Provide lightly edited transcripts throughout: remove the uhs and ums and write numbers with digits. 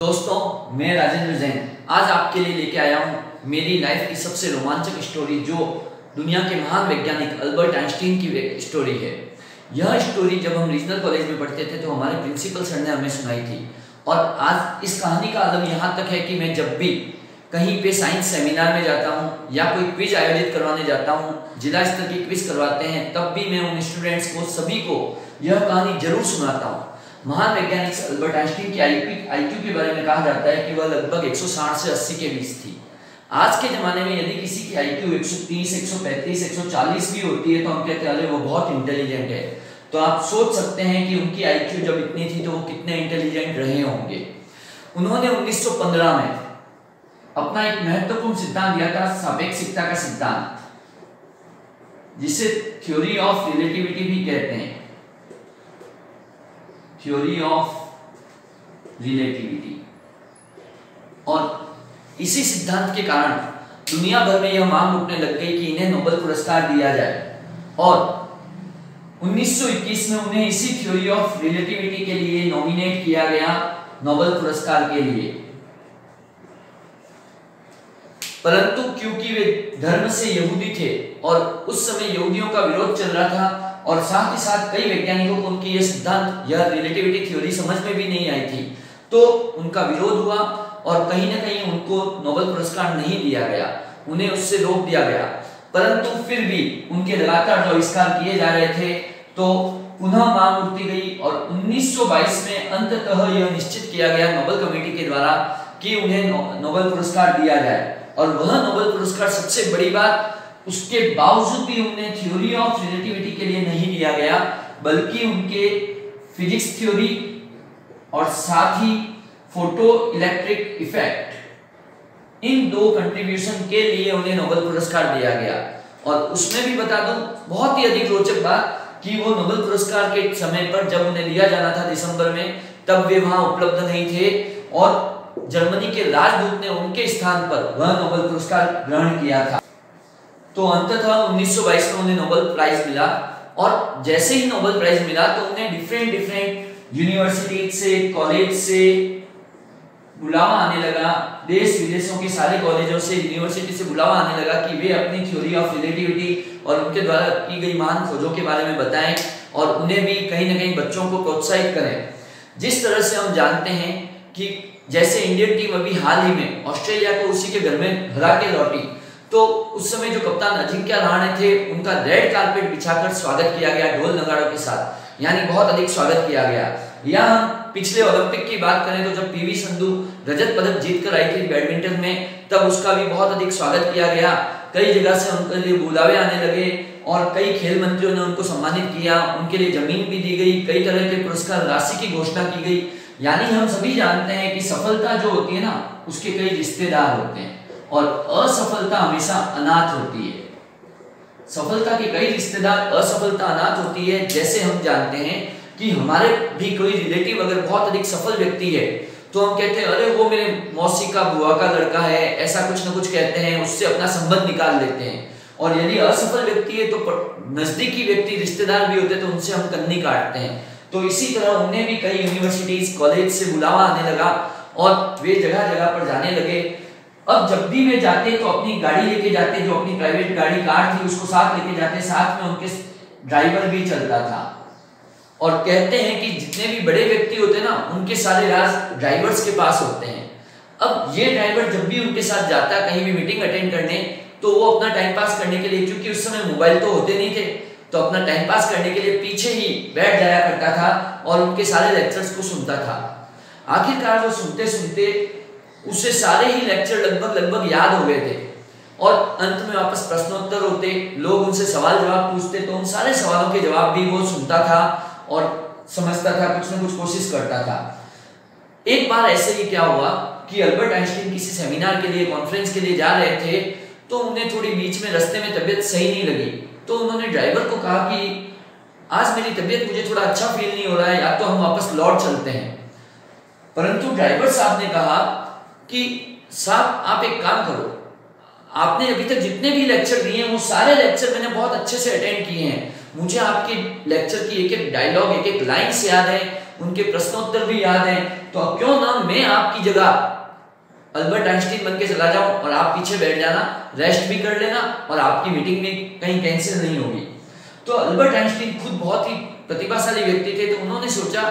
दोस्तों, मैं राजेंद्र जैन आज आपके लिए लेके आया हूँ मेरी लाइफ की सबसे रोमांचक स्टोरी, जो दुनिया के महान वैज्ञानिक अल्बर्ट आइंस्टीन की स्टोरी है। यह स्टोरी जब हम रीजनल कॉलेज में पढ़ते थे तो हमारे प्रिंसिपल सर ने हमें सुनाई थी, और आज इस कहानी का आलम यहाँ तक है कि मैं जब भी कहीं पे साइंस सेमिनार में जाता हूँ या कोई क्विज आयोजित करवाने जाता हूँ, जिला स्तर की क्विज करवाते हैं, तब भी मैं उन स्टूडेंट्स को सभी को यह कहानी जरूर सुनाता हूँ। महान वैज्ञानिक अल्बर्ट आइंस्टीन की आईक्यू के बारे में कहा जाता है कि वह लगभग 160 से 80 के बीच थी। आज के जमाने में यदि किसी की आईक्यू 130, 135, 140 भी होती है तो हम कहते हैं अरे वो बहुत इंटेलिजेंट है। तो आप सोच सकते हैं कि उनकी आईक्यू जब इतनी थी तो वो कितने इंटेलिजेंट रहे होंगे। उन्होंने 1915 में अपना एक महत्वपूर्ण सिद्धांत दिया था, सापेक्षिकता का सिद्धांत, जिसे थ्योरी ऑफ रिलेटिविटी भी कहते हैं, थ्योरी ऑफ रिलेटिविटी। और इसी सिद्धांत के कारण दुनिया भर में यह मांग उठने लग गई कि इन्हें नोबेल पुरस्कार दिया जाए, और 1921 में उन्हें इसी थ्योरी ऑफ रिलेटिविटी के लिए नॉमिनेट किया गया नोबेल पुरस्कार के लिए। परंतु क्योंकि वे धर्म से यहूदी थे और उस समय यहूदियों का विरोध चल रहा था, और साथ ही साथ कई वैज्ञानिकों को उनकी यह सिद्धांत, यह रिलेटिविटी थ्योरी समझ में भी नहीं आई थी, तो उनका विरोध हुआ और कहीं ना कहीं उनको नोबेल पुरस्कार नहीं दिया गया, उन्हें उससे रोक दिया गया। परंतु फिर भी उनके लगातार जो आविष्कार किए जा रहे थे तो पुनः मांग उठती गई, और 1922 में अंततः यह निश्चित किया गया नोबेल कमेटी के द्वारा कि उन्हें नोबेल पुरस्कार दिया जाए। और वह नोबेल पुरस्कार, सबसे बड़ी बात, उसके बावजूद भी उन्हें थ्योरी ऑफ रिलेटिविटी के लिए नहीं दिया गया, बल्कि उनके फिजिक्स थ्योरी और साथ ही फोटो इलेक्ट्रिक इफेक्ट, इन दो कंट्रीब्यूशन के लिए उन्हें नोबेल पुरस्कार दिया गया। और उसमें भी बता दूं, बहुत ही अधिक रोचक बात, कि वो नोबेल पुरस्कार के समय पर जब उन्हें दिया जाना था दिसंबर में, तब वे वहां उपलब्ध नहीं थे, और जर्मनी के राजदूत ने उनके स्थान पर वह नोबेल पुरस्कार ग्रहण किया था। तो अंततः 1922 में उन्हें नोबेल प्राइज मिला, और जैसे ही नोबेल प्राइज मिला तो उन्हें डिफरेंट यूनिवर्सिटी से, कॉलेज से बुलावा आने लगा, देश विदेशों के सारे कॉलेजों से, यूनिवर्सिटी से बुलावा आने लगा कि वे अपनी थ्योरी ऑफ रिलेटिविटी और उनके द्वारा की गई महान खोजों के बारे में बताएं, और उन्हें भी कहीं ना कहीं बच्चों को प्रोत्साहित करें। जिस तरह से हम जानते हैं कि जैसे इंडियन टीम अभी हाल ही में ऑस्ट्रेलिया को उसी के घर में हरा के लौटी, तो उस समय जो कप्तान अजिंक्य रहाणे थे, उनका रेड कारपेट बिछाकर स्वागत किया गया ढोल नगाड़ों के साथ, यानी बहुत अधिक स्वागत किया गया। या हम पिछले ओलंपिक की बात करें तो जब पीवी संधू रजत पदक जीतकर आई थी बैडमिंटन में, तब उसका भी बहुत अधिक स्वागत किया गया। कई जगह से उनके लिए बुलावे आने लगे, और कई खेल मंत्रियों ने उनको सम्मानित किया, उनके लिए जमीन भी दी गई, कई तरह के पुरस्कार राशि की घोषणा की गई। यानी हम सभी जानते हैं कि सफलता जो होती है ना, उसके कई रिश्तेदार होते हैं, और असफलता हमेशा अनाथ होती है। सफलता के कई रिश्तेदार, असफलता अनाथ होती है। जैसे हम जानते हैं कि हमारे भी कोई रिलेटिव अगर बहुत अधिक सफल व्यक्ति है तो हम कहते हैं अरे वो मेरे मौसी का, बुआ का लड़का है, ऐसा कुछ ना कुछ कहते हैं, उससे अपना संबंध निकाल लेते हैं। और यदि असफल व्यक्ति है तो नजदीकी व्यक्ति, रिश्तेदार भी होते हैं, तो उनसे हम कन्नी काटते हैं। तो इसी तरह उन्हें भी कई यूनिवर्सिटीज, कॉलेज से बुलावा आने लगा, और वे जगह जगह पर जाने लगे। अब जब भी वे जाते तो अपनी गाड़ी लेके जाते, जो अपनी प्राइवेट गाड़ी, कार थी, उसको साथ लेके जाते, साथ में उनके ड्राइवर भी चलता था। और कहते हैं कि जितने भी बड़े व्यक्ति होते हैं ना, उनके सारे राज ड्राइवर्स के पास होते हैं। अब ये ड्राइवर जब भी उनके साथ जाता कहीं भी मीटिंग अटेंड करने, तो वो अपना टाइम पास करने के लिए, क्योंकि उस समय मोबाइल तो होते नहीं थे, तो अपना टाइम पास करने के लिए पीछे ही बैठ जाया करता था और उनके सारे लेक्चर्स को सुनता था। आखिरकार वो सुनते सुनते उसे सारे ही लेक्चर लगभग याद हो गए थे, और अंत में वापस प्रश्नोत्तर होते, लोग उनसे सवाल जवाब पूछते, तो उन सारे सवालों के जवाब भी वो सुनता था और समझता था, कुछ ना कुछ कोशिश करता था। एक बार ऐसे ही क्या हुआ कि अल्बर्ट आइंस्टीन किसी सेमिनार के लिए, कॉन्फ्रेंस के लिए जा रहे थे, तो उन्हें थोड़ी बीच में रास्ते में तबीयत सही नहीं लगी, तो उन्होंने ड्राइवर को कहा कि आज मेरी तबीयत, मुझे थोड़ा अच्छा फील नहीं हो रहा है, या तो हम वापस लौट चलते हैं। परंतु ड्राइवर साहब ने कहा कि साहब आप एक काम करो, आपने अभी तक जितने भी लेक्चर दिए हैं वो सारे लेक्चर मैंने बहुत अच्छे से अटेंड किए हैं, मुझे आपके लेक्चर की एक एक डायलॉग, एक एक लाइन से याद है, उनके प्रश्नोत्तर भी याद हैं, तो अब क्यों ना मैं आपकी जगह अल्बर्ट आइंस्टीन बन के चला जाऊं और आप पीछे बैठ जाना, रेस्ट भी कर लेना और आपकी मीटिंग भी कहीं कैंसिल नहीं होगी। तो अल्बर्ट आइंस्टीन खुद बहुत ही प्रतिभाशाली व्यक्ति थे, तो उन्होंने सोचा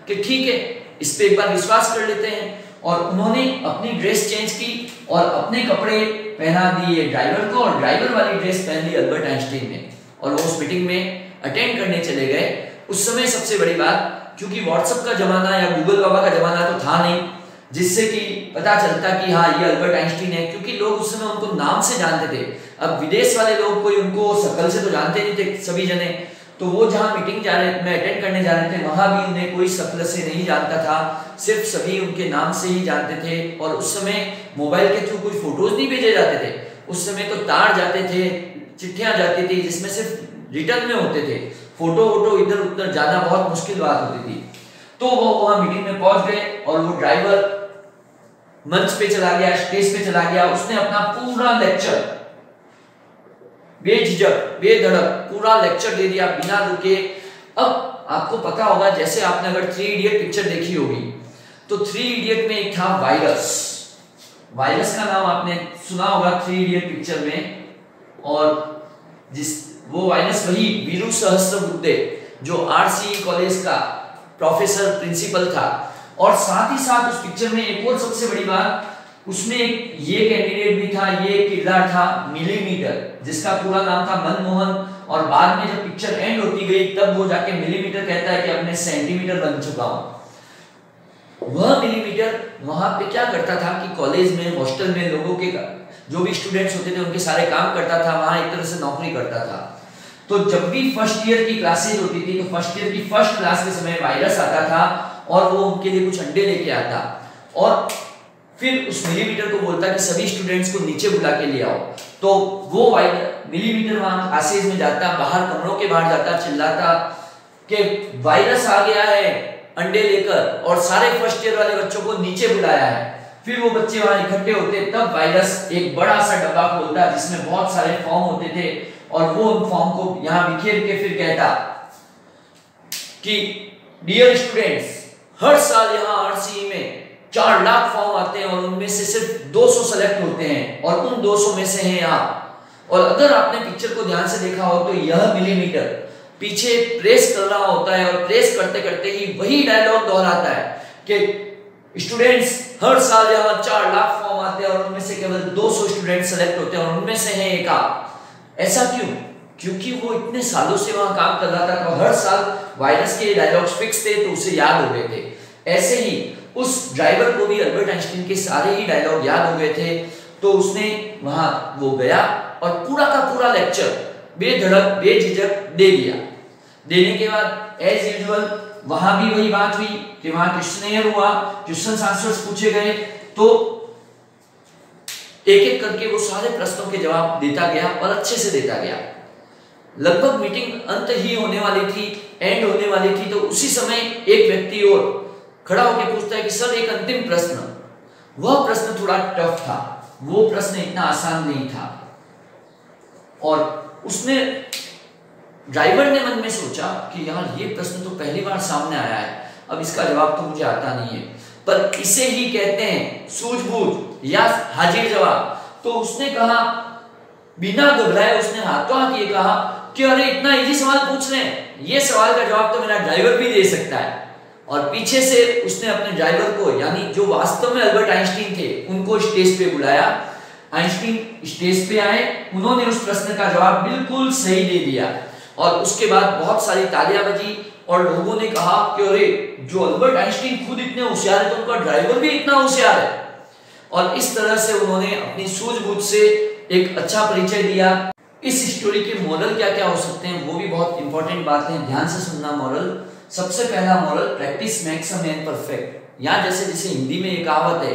कि ठीक है, इस पे एक बार विश्वास कर लेते हैं, और उन्होंने अपनी ड्रेस चेंज की और अपने कपड़े पहना दिए ड्राइवर को, और ड्राइवर वाली ड्रेस पहन ली अल्बर्ट आइंस्टीन ने, और वो उस मीटिंग में अटेंड करने चले गए। उस समय सबसे बड़ी बात, क्योंकि व्हाट्सएप का जमाना या गूगल बाबा का जमाना तो था नहीं जिससे कि पता चलता कि हाँ ये अल्बर्ट आइंस्टीन है, क्योंकि लोग उस समय उनको नाम से जानते थे। अब विदेश वाले लोग कोई उनको शक्ल से तो जानते नहीं थे सभी जने, तो वो जहाँ मीटिंग में अटेंड करने जा रहे थे वहां भी उन्हें कोई शक्ल से नहीं जानता था, सिर्फ सभी उनके नाम से ही जानते थे। और उस समय मोबाइल के थ्रू कोई फोटोज नहीं भेजे जाते थे, उस समय तो तार जाते थे, चिट्ठियां जाती थी जिसमें सिर्फ रिटर्न में होते थे, फोटो वोटो इधर उधर जाना बहुत मुश्किल बात होती थी। तो वो वहां मीटिंग में पहुंच गए और वो ड्राइवर मंच पे चला गया, स्टेज पे चला गया, उसने अपना पूरा लेक्चर बेझिझक बेधड़क पूरा लेक्चर दे दिया बिना रुके। अब आपको पता होगा, जैसे आपने अगर 3 इडियट पिक्चर देखी होगी, तो 3 इडियट में एक था वायरस, वायरस का नाम आपने सुना होगा 3 इडियट पिक्चर में, और वो वायरस वही वीरू सहस्त्रबुद्धे जो आरसी कॉलेज का प्रोफेसर प्रिंसिपल था। और साथ ही साथ उस पिक्चर में एक और सबसे बड़ी बात, उसमें ये कैंडिडेट भी था, ये किरदार था मिलीमीटर, जिसका पूरा नाम था मनमोहन, और बाद में जब पिक्चर एंड होती गई तब वो जाके मिलीमीटर कहता है कि अब मैं सेंटीमीटर बन चुका हूं। वह मिलीमीटर वहां पे क्या करता था कि कॉलेज में हॉस्टल में लोगों के जो भी स्टूडेंट्स होते थे उनके सारे काम करता था, वहां एक तरह से नौकरी करता था। तो जब भी फर्स्ट ईयर की क्लासेज होती थी तो फर्स्ट ईयर की फर्स्ट क्लास के समय वायरस आता था और वो उनके लिए कुछ अंडे लेके आता, और फिर उस मिलीमीटर को बोलता कि सभी स्टूडेंट्स को नीचे बुला के ले आओ। तो वो मिलीमीटर वहां क्लासेज में जाता, बाहर कमरों के बाहर जाता, चिल्लाता कि वायरस आ गया है अंडे लेकर, और सारे फर्स्ट ईयर वाले बच्चों को नीचे बुलाया है। फिर वो बच्चे वहां इकट्ठे होते, तब वायरस एक बड़ा सा डब्बा खोलता जिसमें बहुत सारे फॉर्म होते थे, और वो उन फॉर्म को यहां बिखेर के फिर कहता कि डियर स्टूडेंट्स, हर साल यहां आरसीई में 4 लाख फॉर्म आते हैं और उनमें से सिर्फ 200 सेलेक्ट होते हैं, और उन 200 में से हैं आप। और अगर आपने पिक्चर को ध्यान से देखा हो तो यह मिलीमीटर पीछे प्रेस कर रहा होता है, और प्रेस करते करते ही वही डायलॉग दोहराता है कि स्टूडेंट्स, हर साल यहाँ 4 लाख फॉर्म आते हैं और उनमें से केवल 200 स्टूडेंट सेलेक्ट होते हैं, और उनमें से हैं एक आप। ऐसा क्यों? क्योंकि वो इतने सालों से वहां काम कर रहा था, तो हर साल वायरस के डायलॉग्स फिक्स थे तो उसे याद हो गए थे। ऐसे ही उस ड्राइवर को भी अल्बर्ट आइंस्टीन के सारे ही डायलॉग याद हो गए थे, तो उसने वहां वो गया और पूरा का पूरा लेक्चर बेधड़क बेझिझक दे दिया। देने के बाद एज यूजुअल वहां भी वही बात हुई कि वहां क्वेश्चनेयर हुआ, क्वेश्चन आंसर्स पूछे गए, तो एक एक करके वो सारे प्रश्नों के जवाब देता गया और अच्छे से देता गया। लगभग मीटिंग अंत ही होने वाली थी, एंड होने वाली थी, तो उसी समय एक व्यक्ति और खड़ा होकर पूछता है कि सर एक अंतिम प्रश्न। वह प्रश्न थोड़ा टफ था, वो प्रश्न इतना आसान नहीं था, और उसने ड्राइवर ने मन में सोचा कि यार ये प्रश्न तो पहली बार सामने आया है, अब इसका जवाब तो मुझे आता नहीं है, पर इसे ही कहते हैं सूझबूझ या हाजिर जवाब। तो उसने कहा, बिना घबराए उसने हाथों हाथ ये कहा कि अरे इतना इजी सवाल पूछ रहे हैं, ये सवाल का जवाब तो मेरा ड्राइवर भी दे सकता है। और पीछे से उसने अपने ड्राइवर को, यानी जो वास्तव में अल्बर्ट आइंस्टीन थे, उनको स्टेज पे बुलाया। आइंस्टीन स्टेज पे आए, उन्होंने उस प्रश्न का जवाब बिल्कुल सही दे दिया, और उसके बाद बहुत सारी तालियां बजी और लोगों ने कहा कि अरे जो अल्बर्ट आइंस्टीन खुद इतने होशियार है तो उनका ड्राइवर भी इतना होशियार है। और इस तरह से उन्होंने अपनी सूझबूझ से एक अच्छा परिचय दिया। इस स्टोरी के मॉरल क्या क्या हो सकते हैं वो भी बहुत इंपॉर्टेंट बात है, ध्यान से सुनना। मॉरल, सबसे पहला moral, practice makes a man perfect. या जैसे हिंदी में एक कहावत है,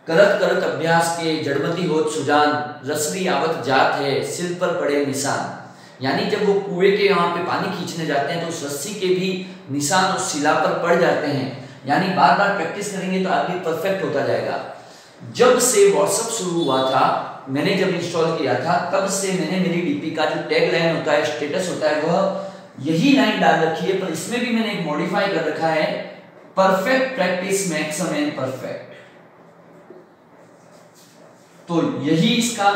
करत करत अभ्यास के जड़मति होत सुजान, रसरी आवत जात है सिल पर पड़े निशान। यानी जब वो कुएं के यहाँ पे पानी खींचने जाते हैं तो उस रस्सी के भी निशान उस शिला पर पड़ जाते हैं। यानी बार बार प्रैक्टिस करेंगे तो आदमी परफेक्ट होता जाएगा। जब से व्हाट्सएप शुरू हुआ था, मैंने जब इंस्टॉल किया था, तब से मैंने मेरी डीपी का जो टैग लाइन होता है, स्टेटस होता है, वह यही लाइन डाल रखी है, पर इसमें भी मैंने एक मॉडिफाई कर रखा है perfect practice makes a man perfect. तो यही इसका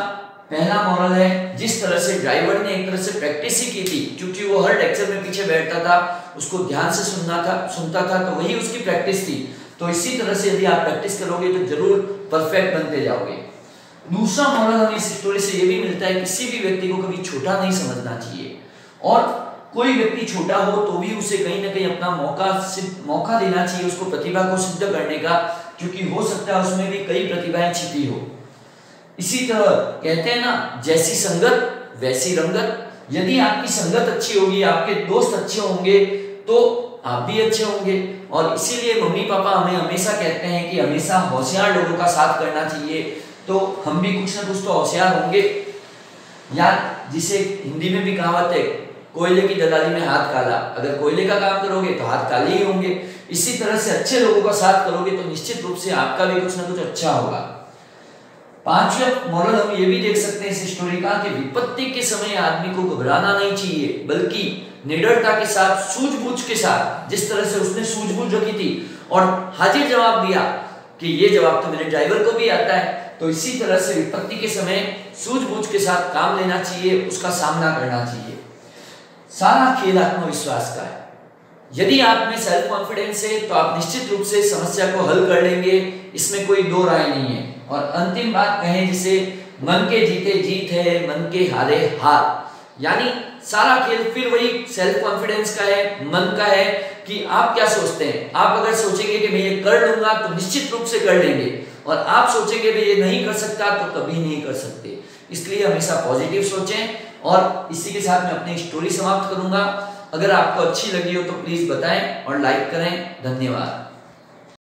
पहला मॉरल है। जिस तरह से ड्राइवर ने एक तरह से प्रैक्टिस ही की थी, क्योंकि वो हर लेक्चर में पीछे बैठता था, उसको ध्यान से सुनता था, तो वही उसकी प्रैक्टिस थी। तो इसी तरह से यदि आप प्रैक्टिस करोगे तो जरूर परफेक्ट बनते जाओगे। दूसरा मॉरल हमें इस स्टोरी से ये भी मिलता है, किसी भी व्यक्ति को कभी छोटा नहीं समझना चाहिए, और कोई व्यक्ति छोटा हो तो भी उसे कहीं ना कहीं अपना मौका देना चाहिए, उसको प्रतिभा को सिद्ध करने का, क्योंकि हो सकता है उसमें भी कई प्रतिभाएं छिपी हो। इसी तरह कहते हैं ना, जैसी संगत वैसी रंगत। यदि आपकी संगत अच्छी होगी, आपके दोस्त अच्छे होंगे, तो आप भी अच्छे होंगे। और इसीलिए मम्मी पापा हमें हमेशा कहते हैं कि हमेशा होशियार लोगों का साथ करना चाहिए, तो हम भी कुछ ना कुछ तो होशियार होंगे। या जिसे हिंदी में भी कहावत है, कोयले की दलाली में हाथ काला। अगर कोयले का काम करोगे तो हाथ काले ही होंगे। इसी तरह से अच्छे लोगों का साथ करोगे तो निश्चित रूप से आपका भी कुछ ना कुछ अच्छा होगा। पांचवा मॉरल हम ये भी देख सकते हैं इस स्टोरी का, कि विपत्ति के समय आदमी को घबराना नहीं चाहिए, बल्कि निडरता के साथ, सूझबूझ के साथ, जिस तरह से उसने सूझबूझ रखी थी और हाजिर जवाब दिया कि ये जवाब तो मेरे ड्राइवर को भी आता है, तो इसी तरह से विपत्ति के समय सूझबूझ के साथ काम लेना चाहिए, उसका सामना करना चाहिए। सारा खेल आत्मविश्वास का है। यदि आप में सेल्फ कॉन्फिडेंस है तो आप निश्चित रूप से समस्या को हल कर लेंगे, इसमें कोई दो राय नहीं है। और अंतिम बात कहें जिसे, मन के जीते जीत है, मन के हारे हार। यानी सारा खेल फिर वही सेल्फ कॉन्फिडेंस का है, मन का है, कि आप क्या सोचते हैं। आप अगर सोचेंगे कि मैं ये कर लूंगा तो निश्चित रूप से कर लेंगे, और आप सोचेंगे मैं ये नहीं कर सकता तो कभी नहीं कर सकते। इसलिए हमेशा पॉजिटिव सोचें। और इसी के साथ मैं अपनी स्टोरी समाप्त करूंगा। अगर आपको अच्छी लगी हो तो प्लीज बताएं और लाइक करें। धन्यवाद।